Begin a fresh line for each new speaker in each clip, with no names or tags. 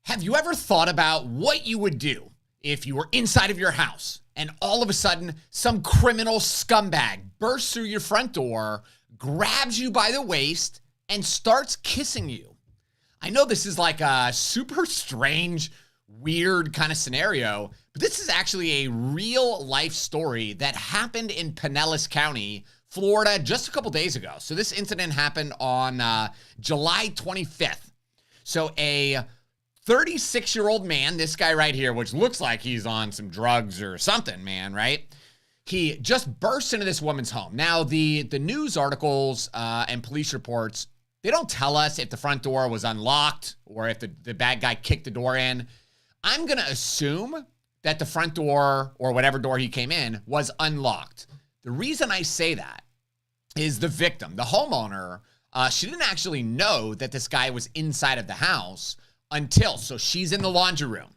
Have you ever thought about what you would do if you were inside of your house and all of a sudden some criminal scumbag bursts through your front door, grabs you by the waist, and starts kissing you? I know this is like a super strange, weird kind of scenario, but this is actually a real life story that happened in Pinellas County, Florida, just a couple days ago. So this incident happened on July 25th. So a 36-year-old man, this guy right here, which looks like he's on some drugs or something, man, right? He just burst into this woman's home. Now, the news articles and police reports, they don't tell us if the front door was unlocked or if the bad guy kicked the door in. I'm going to assume that the front door or whatever door he came in was unlocked. The reason I say that is the victim, the homeowner, she didn't actually know that this guy was inside of the house so she's in the laundry room.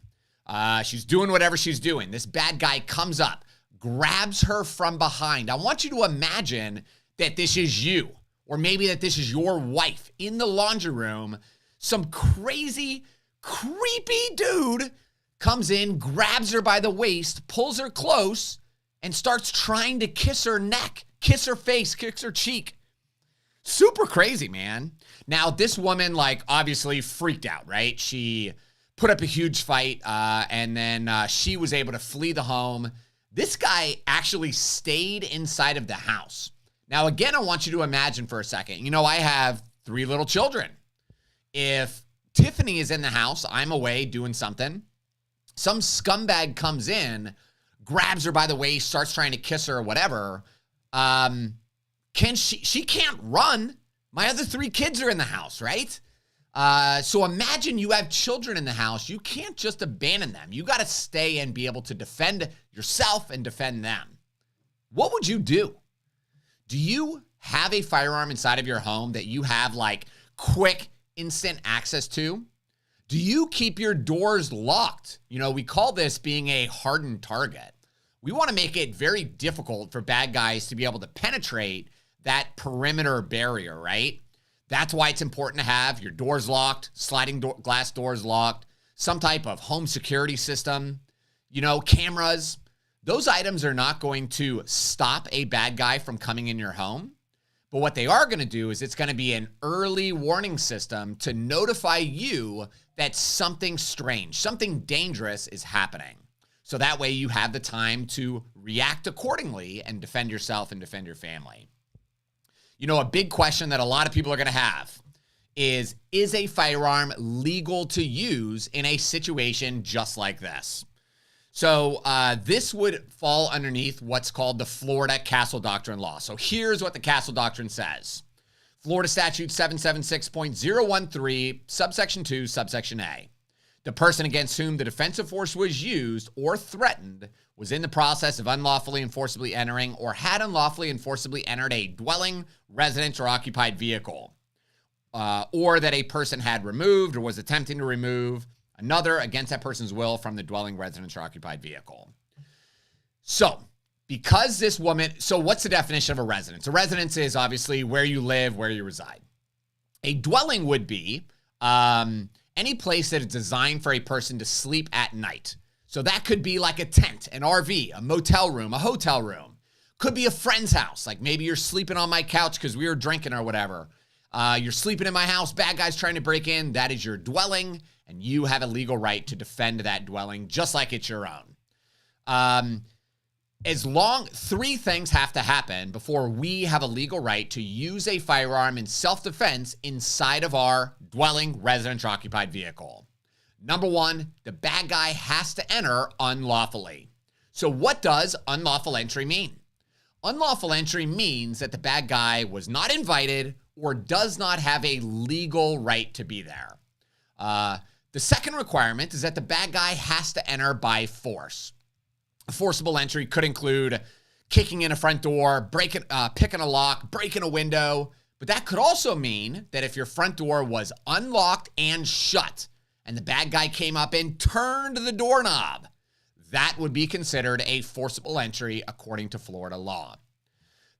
She's doing whatever she's doing. This bad guy comes up, grabs her from behind. I want you to imagine that this is you, or maybe that this is your wife in the laundry room. Some crazy, creepy dude comes in, grabs her by the waist, pulls her close, and starts trying to kiss her neck, kiss her face, kiss her cheek. Super crazy, man. Now, this woman, obviously freaked out, right? She put up a huge fight, and then she was able to flee the home. This guy actually stayed inside of the house. Now, again, I want you to imagine for a second. You know, I have 3 little children. If Tiffany is in the house, I'm away doing something, some scumbag comes in, grabs her by the waist, starts trying to kiss her or whatever, she can't run. My other 3 kids are in the house, right? So imagine you have children in the house. You can't just abandon them. You got to stay and be able to defend yourself and defend them. What would you do? Do you have a firearm inside of your home that you have quick, instant access to? Do you keep your doors locked? You know, we call this being a hardened target. We want to make it very difficult for bad guys to be able to penetrate that perimeter barrier, right? That's why it's important to have your doors locked, glass doors locked, some type of home security system, cameras. Those items are not going to stop a bad guy from coming in your home. But what they are going to do is it's going to be an early warning system to notify you that something strange, something dangerous is happening. So that way you have the time to react accordingly and defend yourself and defend your family. You know, a big question that a lot of people are going to have is a firearm legal to use in a situation just like this? So this would fall underneath what's called the Florida Castle Doctrine law. So here's what the Castle Doctrine says. Florida Statute 776.013, subsection 2, subsection A. The person against whom the defensive force was used or threatened was in the process of unlawfully and forcibly entering or had unlawfully and forcibly entered a dwelling, residence, or occupied vehicle, or that a person had removed or was attempting to remove another against that person's will from the dwelling, residence, or occupied vehicle. So, because this woman, so what's the definition of a residence? A residence is obviously where you live, where you reside. A dwelling would be any place that is designed for a person to sleep at night. So that could be like a tent, an RV, a motel room, a hotel room. Could be a friend's house. Like maybe you're sleeping on my couch because we were drinking or whatever. You're sleeping in my house, bad guys trying to break in. That is your dwelling, and you have a legal right to defend that dwelling just like it's your own. 3 things have to happen before we have a legal right to use a firearm in self-defense inside of our dwelling, residence, or occupied vehicle. Number 1, the bad guy has to enter unlawfully. So what does unlawful entry mean? Unlawful entry means that the bad guy was not invited or does not have a legal right to be there. The second requirement is that the bad guy has to enter by force. A forcible entry could include kicking in a front door, picking a lock, breaking a window. But that could also mean that if your front door was unlocked and shut and the bad guy came up and turned the doorknob, that would be considered a forcible entry according to Florida law.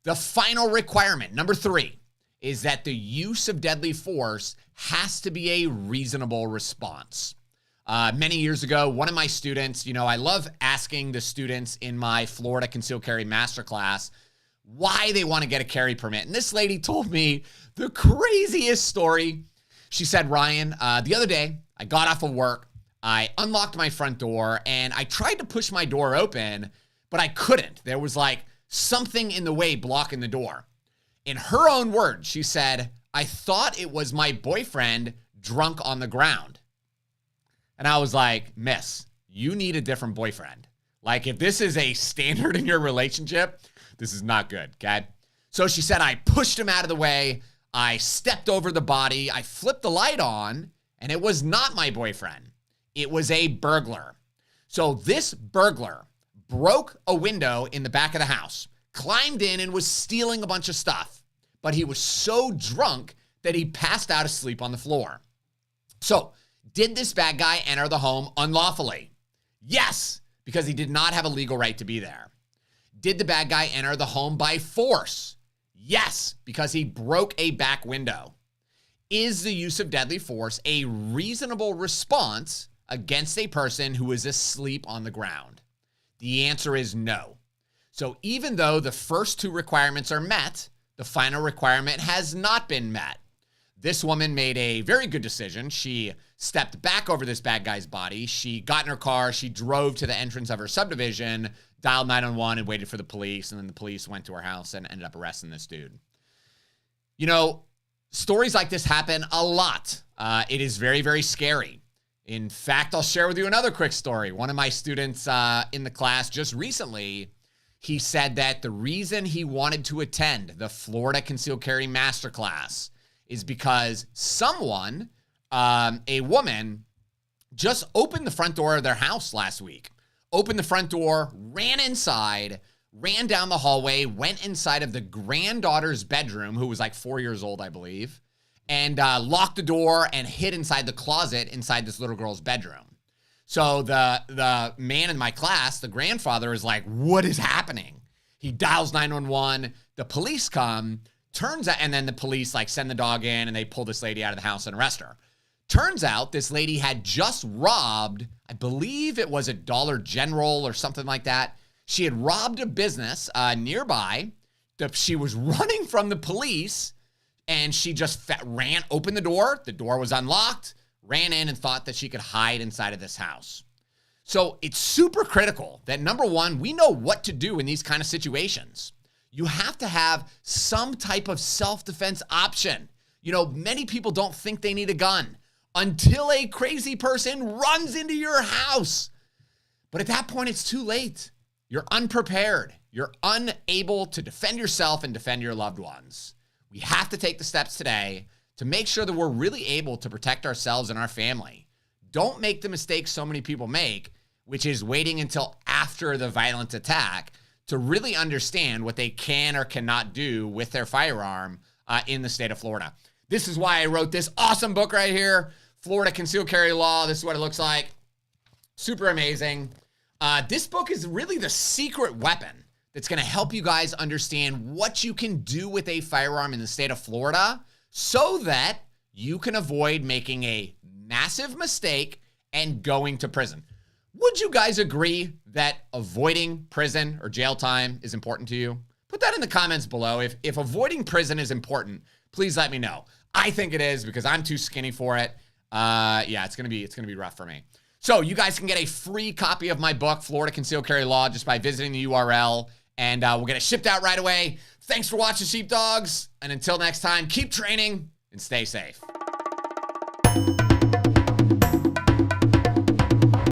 The final requirement, number 3, is that the use of deadly force has to be a reasonable response. Many years ago, one of my students, I love asking the students in my Florida Concealed Carry Masterclass why they want to get a carry permit. And this lady told me the craziest story. She said, Ryan, the other day, I got off of work, I unlocked my front door, and I tried to push my door open, but I couldn't. There was like something in the way blocking the door. In her own words, she said, I thought it was my boyfriend drunk on the ground. And I was like, miss, you need a different boyfriend. Like, if this is a standard in your relationship, this is not good, okay? So she said, I pushed him out of the way. I stepped over the body. I flipped the light on, and it was not my boyfriend. It was a burglar. So this burglar broke a window in the back of the house, climbed in, and was stealing a bunch of stuff. But he was so drunk that he passed out asleep on the floor. So, did this bad guy enter the home unlawfully? Yes, because he did not have a legal right to be there. Did the bad guy enter the home by force? Yes, because he broke a back window. Is the use of deadly force a reasonable response against a person who is asleep on the ground? The answer is no. So even though the first two requirements are met, the final requirement has not been met. This woman made a very good decision. She stepped back over this bad guy's body. She got in her car. She drove to the entrance of her subdivision, dialed 911, and waited for the police. And then the police went to her house and ended up arresting this dude. Stories like this happen a lot. It is very, very scary. In fact, I'll share with you another quick story. One of my students in the class just recently, he said that the reason he wanted to attend the Florida Concealed Carry Masterclass is because someone, a woman, just opened the front door of their house last week. Opened the front door, ran inside, ran down the hallway, went inside of the granddaughter's bedroom, who was like 4 years old, I believe, and locked the door and hid inside the closet inside this little girl's bedroom. So the man in my class, the grandfather, is like, what is happening? He dials 911. The police come. Turns out, and then the police send the dog in and they pull this lady out of the house and arrest her. Turns out this lady had just robbed, I believe it was a Dollar General or something like that. She had robbed a business nearby. She was running from the police and she just opened the door. The door was unlocked, ran in and thought that she could hide inside of this house. So it's super critical that, number one, we know what to do in these kind of situations. You have to have some type of self-defense option. Many people don't think they need a gun until a crazy person runs into your house. But at that point, it's too late. You're unprepared. You're unable to defend yourself and defend your loved ones. We have to take the steps today to make sure that we're really able to protect ourselves and our family. Don't make the mistake so many people make, which is waiting until after the violent attack to really understand what they can or cannot do with their firearm in the state of Florida. This is why I wrote this awesome book right here, Florida Concealed Carry Law. This is what it looks like. Super amazing. This book is really the secret weapon that's going to help you guys understand what you can do with a firearm in the state of Florida so that you can avoid making a massive mistake and going to prison. Would you guys agree that avoiding prison or jail time is important to you? Put that in the comments below. If avoiding prison is important, please let me know. I think it is because I'm too skinny for it. Yeah, it's gonna be rough for me. So you guys can get a free copy of my book, Florida Concealed Carry Law, just by visiting the URL, and we'll get it shipped out right away. Thanks for watching, sheepdogs, and until next time, keep training and stay safe.